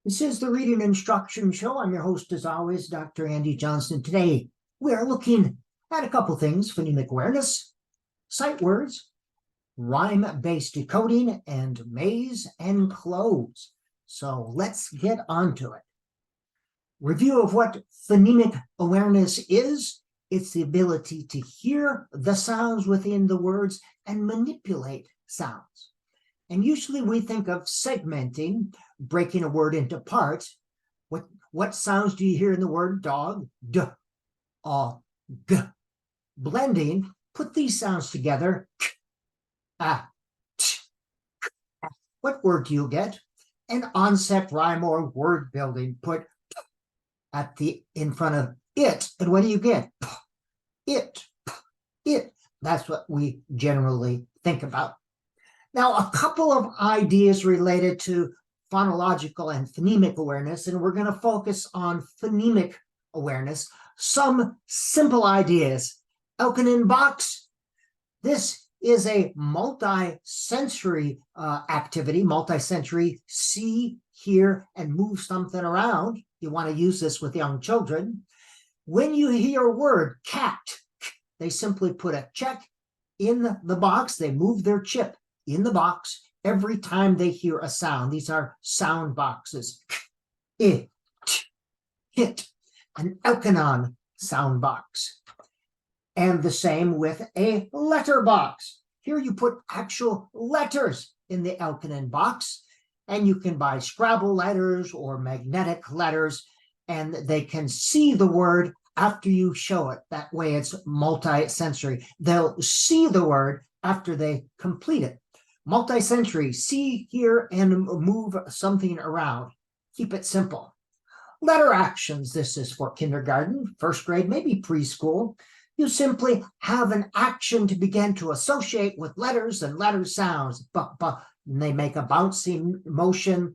This is the Reading Instruction Show. I'm your host, as always, Dr. Andy Johnson. Today, we are looking at a couple things: phonemic awareness, sight words, rhyme-based decoding, and maze and cloze. So let's get on to it. Review of what phonemic awareness is. It's the ability to hear the sounds within the words and manipulate sounds. And usually we think of segmenting, breaking a word into parts. What sounds do you hear in the word dog? D, g. Blending, put these sounds together. K, a, t, k, a. What word do you get? An onset rhyme or word building. Put in front of it, and what do you get? It. That's what we generally think about. Now, a couple of ideas related to phonological and phonemic awareness, and we're going to focus on phonemic awareness. Some simple ideas. Elkin box. This is a multi-sensory activity, multi-sensory: see, hear, and move something around. You want to use this with young children. When you hear a word, cat, they simply put a check in the box. They move their chip in the box every time they hear a sound. These are sound boxes. It, hit, an Elkin sound box. And the same with a letter box. Here you put actual letters in the Elkin box, and you can buy Scrabble letters or magnetic letters, and they can see the word after you show it. That way it's multi-sensory. They'll see the word after they complete it. Multi-sensory: see, hear, and move something around. Keep it simple. Letter actions. This is for kindergarten, first grade, maybe preschool. You simply have an action to begin to associate with letters and letter sounds. And they make a bouncing motion,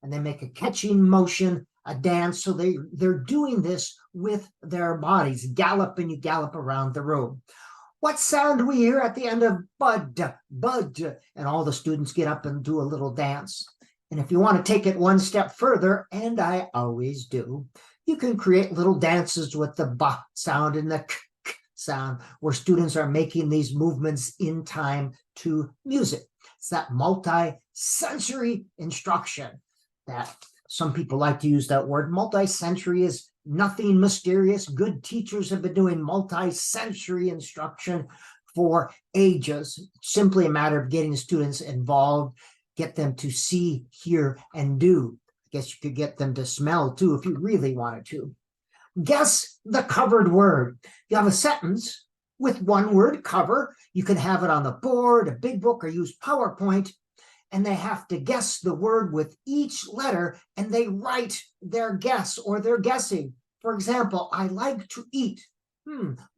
and they make a catching motion, a dance. So they're doing this with their bodies. Gallop, and you gallop around the room. What sound do we hear at the end of bud? Bud. And all the students get up and do a little dance. And if you want to take it one step further, and I always do, you can create little dances with the ba sound and the k sound, where students are making these movements in time to music. It's that multi-sensory instruction that some people like to use that word. Multi-sensory is nothing mysterious. Good teachers have been doing multi-sensory instruction for ages. It's simply a matter of getting students involved, get them to see, hear, and do. I guess you could get them to smell too if you really wanted to. Guess the covered word. You have a sentence with one word, cover. You can have it on the board, a big book, or use PowerPoint, and they have to guess the word with each letter, and they write their guess or their guessing. For example, I like to eat.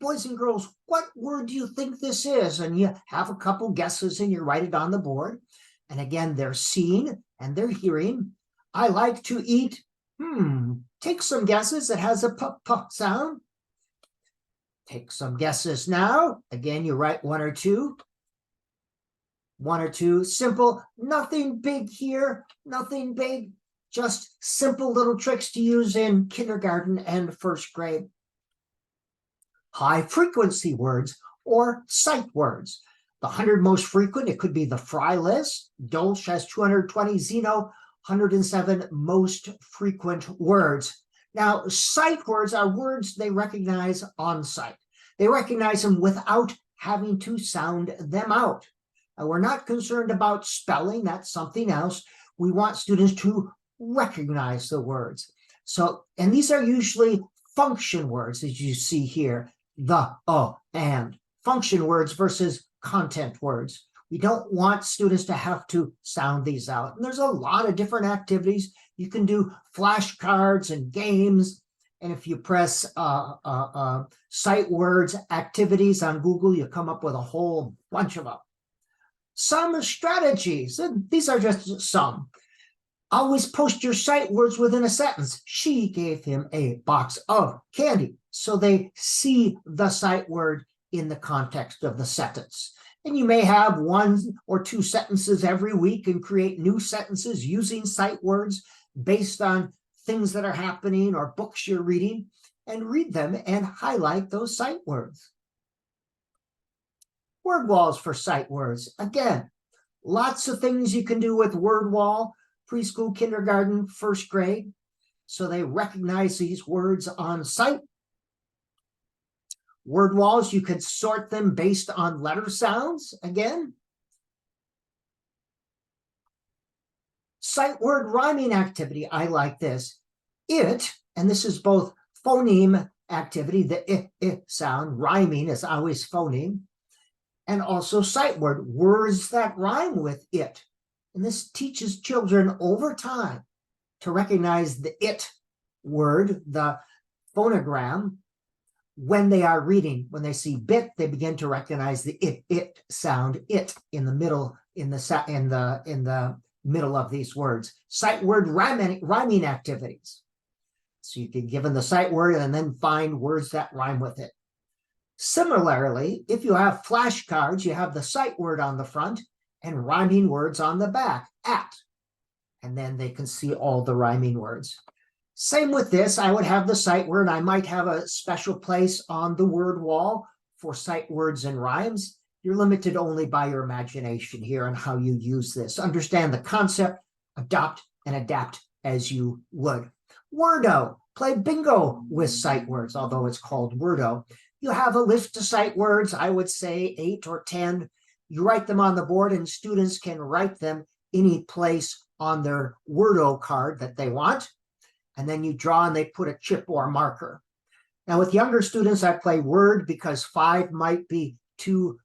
Boys and girls, what word do you think this is? And you have a couple guesses and you write it on the board. And again, they're seeing and they're hearing. I like to eat. Take some guesses. It has a p sound. Take some guesses now. Again, you write one or two. One or two. Simple. Nothing big here. Nothing big. Just simple little tricks to use in kindergarten and first grade. High frequency words or sight words. The 100 most frequent, it could be the Fry list. Dolch has 220, Zeno 107 most frequent words. Now, sight words are words they recognize on sight. They recognize them without having to sound them out. We're not concerned about spelling. That's something else. We want students to recognize the words. And these are usually function words, as you see here, the, and. Function words versus content words. We don't want students to have to sound these out. And there's a lot of different activities. You can do flashcards and games. And if you press sight words activities on Google, you come up with a whole bunch of them. Some strategies, and these are just some. Always post your sight words within a sentence. She gave him a box of candy. So they see the sight word in the context of the sentence. And you may have 1 or 2 sentences every week and create new sentences using sight words based on things that are happening or books you're reading, and read them and highlight those sight words. Word walls for sight words. Again, lots of things you can do with word wall, preschool, kindergarten, first grade, so they recognize these words on sight. Word walls, you could sort them based on letter sounds, again. Sight word rhyming activity, I like this. It, and this is both phoneme activity, the I sound, rhyming is always phoneme, and also sight word, words that rhyme with it. And this teaches children over time to recognize the it word, the phonogram, when they are reading. When they see bit, they begin to recognize the it sound, it in the middle, in the middle of these words. Sight word rhyming activities. So you can give them the sight word and then find words that rhyme with it. Similarly, if you have flashcards, you have the sight word on the front and rhyming words on the back, at. And then they can see all the rhyming words. Same with this, I would have the sight word. I might have a special place on the word wall for sight words and rhymes. You're limited only by your imagination here on how you use this. Understand the concept, adopt and adapt as you would. Wordo, play bingo with sight words, although it's called Wordo. You have a list of sight words, I would say 8 or 10. You write them on the board and students can write them any place on their Wordo card that they want. And then you draw and they put a chip or a marker. Now with younger students, I play word because 5 might be too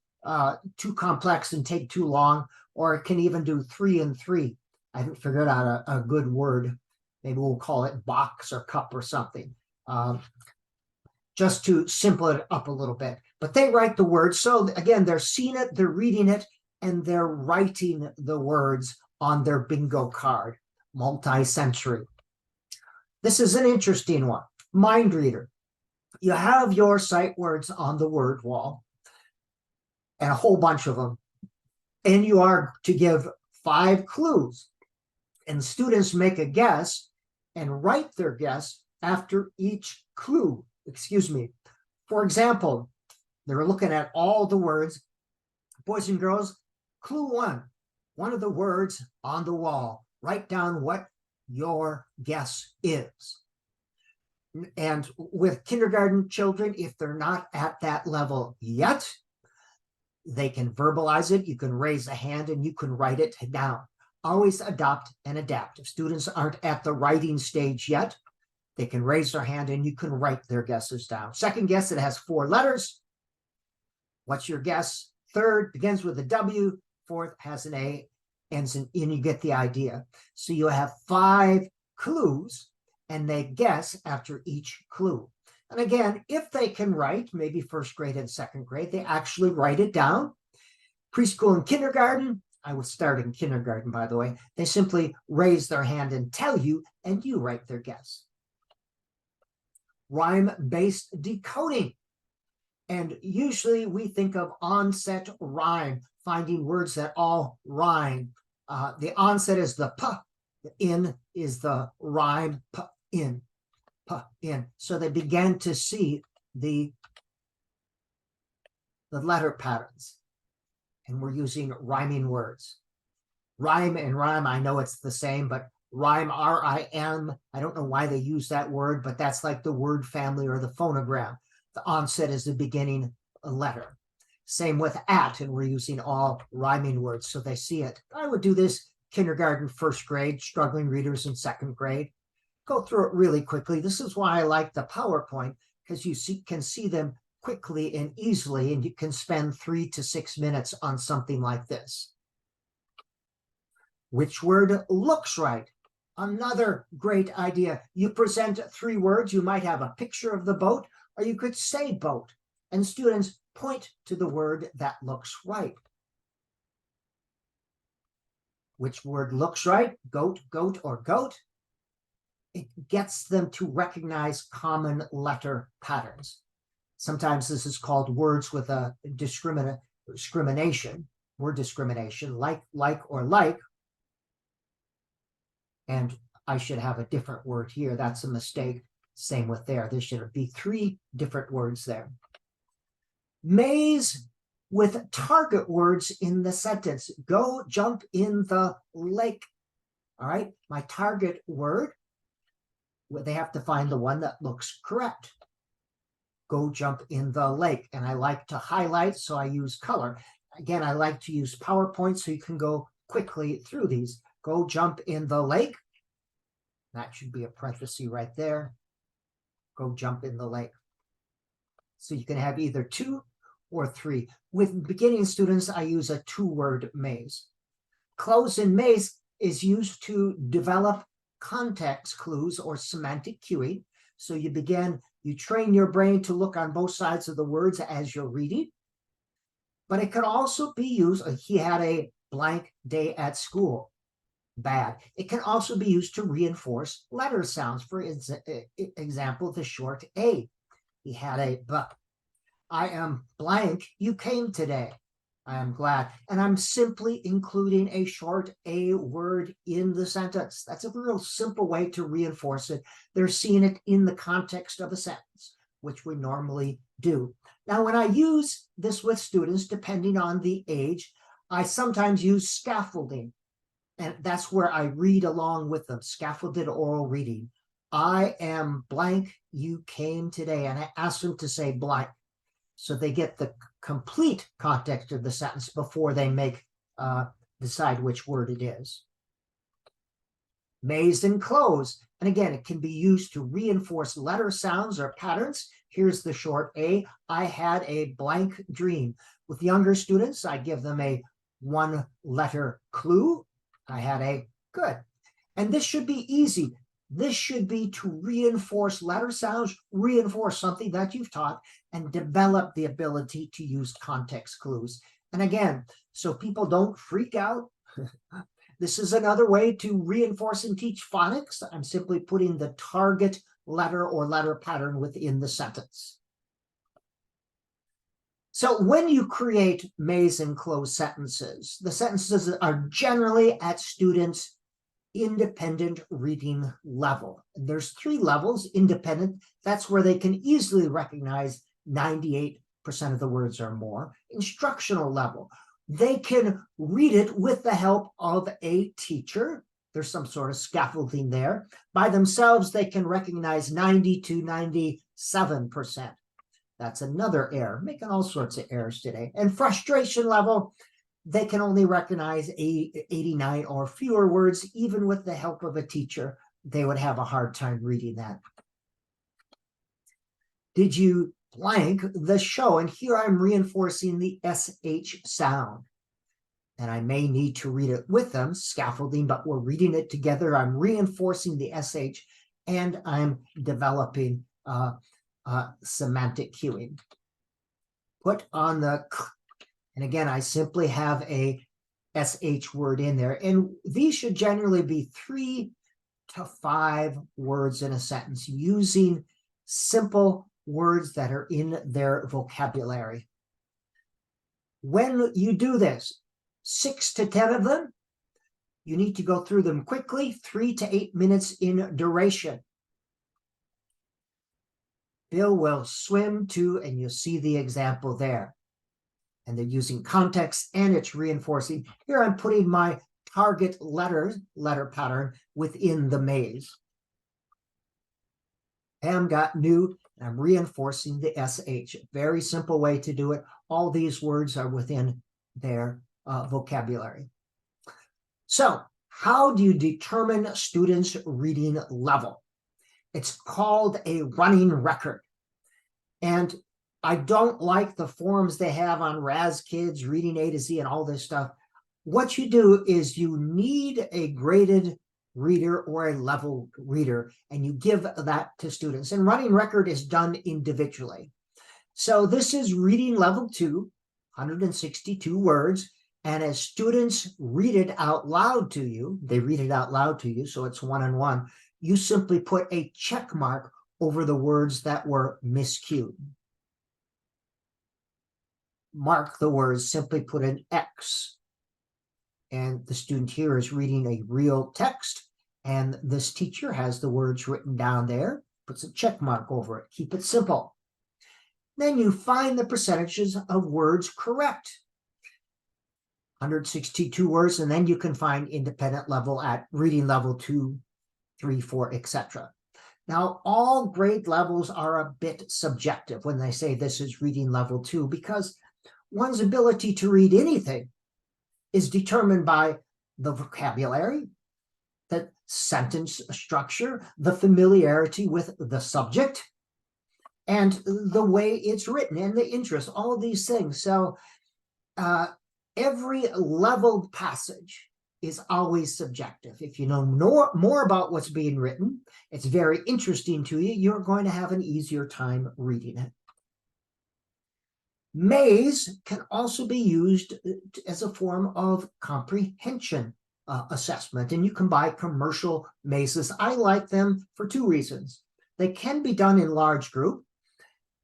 complex and take too long, or it can even do 3 and 3. I haven't figured out a good word. Maybe we'll call it box or cup or something, just to simple it up a little bit. But they write the words. So again, they're seeing it, they're reading it, and they're writing the words on their bingo card, multi-sensory. This is an interesting one. Mind reader. You have your sight words on the word wall and a whole bunch of them. And you are to give 5 clues. And students make a guess and write their guess after each clue. Excuse me. For example, they're looking at all the words. Boys and girls, clue 1, one of the words on the wall. Write down what your guess is. And with kindergarten children, if they're not at that level yet, they can verbalize it. You can raise a hand and you can write it down. Always adopt and adapt. If students aren't at the writing stage yet, they can raise their hand and you can write their guesses down. Second guess, it has 4 letters. What's your guess? Third begins with a W. Fourth has an A, ends in, and you get the idea. So you have 5 clues and they guess after each clue. And again, if they can write, maybe first grade and second grade, they actually write it down. Preschool and kindergarten, I would start in kindergarten, by the way, they simply raise their hand and tell you, and you write their guess. Rhyme-based decoding. And usually we think of onset rhyme, finding words that all rhyme. The onset is the p, the in is the rhyme, p, in, p, in. So they began to see the letter patterns. And we're using rhyming words. Rhyme and rhyme, I know it's the same, but rhyme, R-I-M, I don't know why they use that word, but that's like the word family or the phonogram. The onset is the beginning letter. Same with at, and we're using all rhyming words, so they see it. I would do this kindergarten, first grade, struggling readers in second grade. Go through it really quickly. This is why I like the PowerPoint, because you can see them quickly and easily, and you can spend 3 to 6 minutes on something like this. Which word looks right? Another great idea. You present 3 words. You might have a picture of the boat, or you could say boat, and students point to the word that looks right. Which word looks right? Goat, goat, or goat. It gets them to recognize common letter patterns. Sometimes this is called words with a discriminant, discrimination, word discrimination, like, or like. And I should have a different word here. That's a mistake. Same with there. There should be 3 different words there. Maze with target words in the sentence. Go jump in the lake. All right, my target word, they have to find the one that looks correct. Go jump in the lake. And I like to highlight, so I use color. Again, I like to use PowerPoint so you can go quickly through these. Go jump in the lake. That should be a parenthesis right there. Go jump in the lake. So you can have either 2 or 3. With beginning students, I use a 2-word maze. Cloze and maze is used to develop context clues or semantic cueing. So you train your brain to look on both sides of the words as you're reading. But it could also be used, he had a blank day at school. Bad. It can also be used to reinforce letter sounds. For example, the short A. He had a B. I am blank. You came today. I am glad. And I'm simply including a short A word in the sentence. That's a real simple way to reinforce it. They're seeing it in the context of a sentence, which we normally do. Now, when I use this with students, depending on the age, I sometimes use scaffolding. And that's where I read along with them, scaffolded oral reading. I am blank, you came today. And I ask them to say blank. So they get the complete context of the sentence before they decide which word it is. Maze and cloze. And again, it can be used to reinforce letter sounds or patterns. Here's the short A. I had a blank dream. With younger students, I give them a 1-letter clue. I had a good. And this should be easy. This should be to reinforce letter sounds, reinforce something that you've taught, and develop the ability to use context clues. And again, so people don't freak out, this is another way to reinforce and teach phonics. I'm simply putting the target letter or letter pattern within the sentence. So when you create maze and cloze sentences, the sentences are generally at students' independent reading level. There's 3 levels: independent, that's where they can easily recognize 98% of the words or more. Instructional level, they can read it with the help of a teacher. There's some sort of scaffolding there. By themselves, they can recognize 90 to 97%. That's another error, making all sorts of errors today. And frustration level, they can only recognize 89 or fewer words. Even with the help of a teacher, they would have a hard time reading that. Did you blank the show? And here I'm reinforcing the SH sound. And I may need to read it with them, scaffolding, but we're reading it together. I'm reinforcing the SH, and I'm developing semantic cueing. Put on the, and again, I simply have a SH word in there. And these should generally be 3 to 5 words in a sentence using simple words that are in their vocabulary. When you do this, 6 to 10 of them, you need to go through them quickly, 3 to 8 minutes in duration. Bill will swim to, and you'll see the example there. And they're using context, and it's reinforcing. Here I'm putting my target letter pattern within the maze. Pam got new, and I'm reinforcing the SH. Very simple way to do it. All these words are within their vocabulary. So how do you determine students' reading level? It's called a running record. And I don't like the forms they have on Raz Kids, Reading A to Z, and all this stuff. What you do is you need a graded reader or a level reader, and you give that to students. And running record is done individually. So this is reading level 2, 162 words. And as students read it out loud to you, they read it out loud to you, so it's 1-on-1. You simply put a check mark over the words that were miscued. mark the words, simply put an X. And the student here is reading a real text, and this teacher has the words written down there, puts a check mark over it. Keep it simple. Then you find the percentages of words correct. 162 words, and then you can find independent level at reading level 2, 3, 4, etc. Now, all grade levels are a bit subjective when they say this is reading level 2, because one's ability to read anything is determined by the vocabulary, the sentence structure, the familiarity with the subject, and the way it's written, and the interest, all of these things. So every leveled passage is always subjective. If you know more about what's being written, it's very interesting to you, you're going to have an easier time reading it. Maze can also be used as a form of comprehension assessment, and you can buy commercial mazes. I like them for two reasons. They can be done in large group,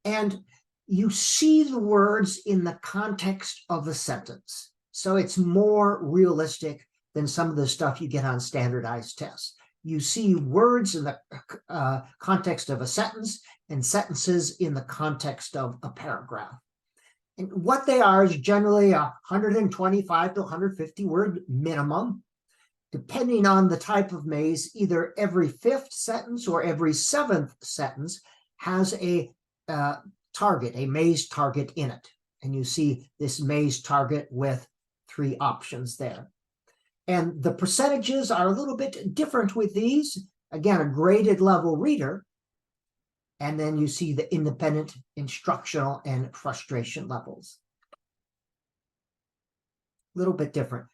and you see the words in the context of the sentence. So it's more realistic than some of the stuff you get on standardized tests. You see words in the context of a sentence and sentences in the context of a paragraph. And what they are is generally 125 to 150 word minimum. Depending on the type of maze, either every fifth sentence or every seventh sentence has a target, a maze target in it. And you see this maze target with 3 options there. And the percentages are a little bit different with these. Again, a graded level reader. And then you see the independent, instructional, and frustration levels. A little bit different.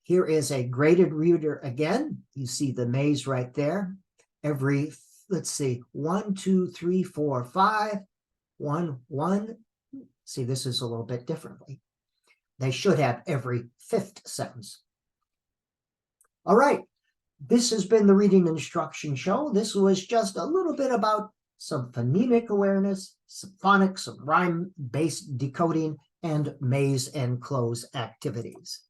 Here is a graded reader again. You see the maze right there. Every, let's see, 1, 2, 3, 4, 5, 1, 1. See, this is a little bit differently. They should have every 5th sentence. All right. This has been the Reading Instruction Show. This was just a little bit about some phonemic awareness, some phonics, some rhyme-based decoding, and maze and cloze activities.